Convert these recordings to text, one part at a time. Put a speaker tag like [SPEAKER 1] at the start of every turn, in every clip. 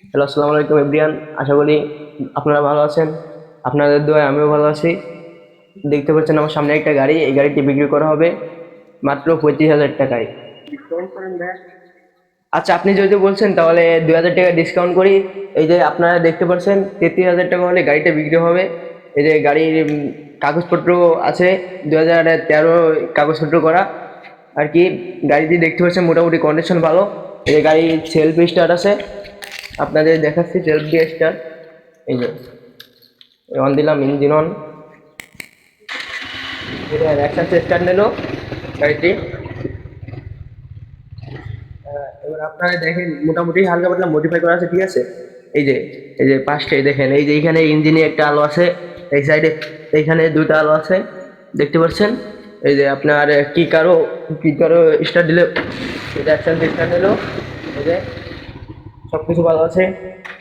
[SPEAKER 1] Hello, আসসালামু আলাইকুম everyone. আশা করি আপনারা ভালো আছেন। আপনাদের দোয়ায় আমিও ভালো আছি। দেখতে পাচ্ছেন আমার সামনে একটা গাড়ি, এই গাড়িটি বিক্রি করা হবে মাত্র 35,000 টাকায়। আচ্ছা, আপনি যেহেতু বলছেন তাহলে 2,000 টাকা ডিসকাউন্ট করি। এই যে আপনারা দেখতে পাচ্ছেন 33,000 টাকা হলে গাড়িটা বিক্রি হবে। এই যে গাড়ির কাগজপত্র আছে, 2013 কাগজপত্র করা আর কি। গাড়িটি দেখতে পাচ্ছেন মোটামুটি কন্ডিশন ভালো। এই যে গাড়ির সেলফ স্টার্ট আছে, আপনাদের দেখাচ্ছি সেলফ দিয়ে স্টার্ট। এই যে অন দিলাম, ইঞ্জিন অন, একসাথে স্টার্ট নিল গাড়িটি। এবার আপনারা দেখেন মোটামুটি হালকা পাতলা মডিফাই করা আছে, ঠিক আছে। এই যে পাশে দেখেন, এই যে এইখানে ইঞ্জিনে একটা আলো আছে, এই সাইডে এইখানে দুটো আলো আছে, দেখতে পাচ্ছেন। এই যে আপনার কি কারো স্টার্ট দিলে, এটা একসাথে স্টার্ট নিল। এই যে সব কিছু ভালো আছে।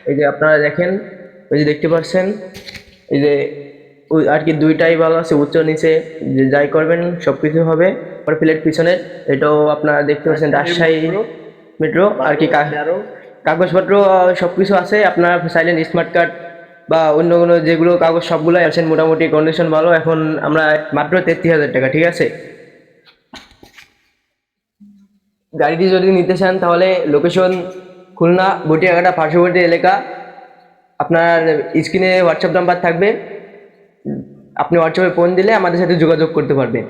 [SPEAKER 1] এই যে আপনারা দেখেন, ওই যে দেখতে পাচ্ছেন, এই যে ওই আর কি দুইটাই ভালো আছে, উচ্চ নিচে যে যাই করবেন সব কিছু হবে। পর প্লেট পিছনে এটাও আপনারা দেখতে পাচ্ছেন রাজশাহী মেট্রো আর কি। কাগজপত্র সবকিছু আছে, আপনারা চাইলেন স্মার্ট কার্ড বা অন্য কোনো যেগুলো কাগজ সবগুলোই আছেন, মোটামুটি কন্ডিশন ভালো। এখন আমরা মাত্র 33,000 টাকা, ঠিক আছে। গাড়িটি যদি নিতে চান তাহলে লোকেশন খুলনা বটিয়াঘাটা পার্শ্ববর্তী এলাকা। আপনার স্ক্রিনে হোয়াটসঅ্যাপ নাম্বার থাকবে, আপনি হোয়াটসঅ্যাপে ফোন দিলে আমাদের সাথে যোগাযোগ করতে পারবেন।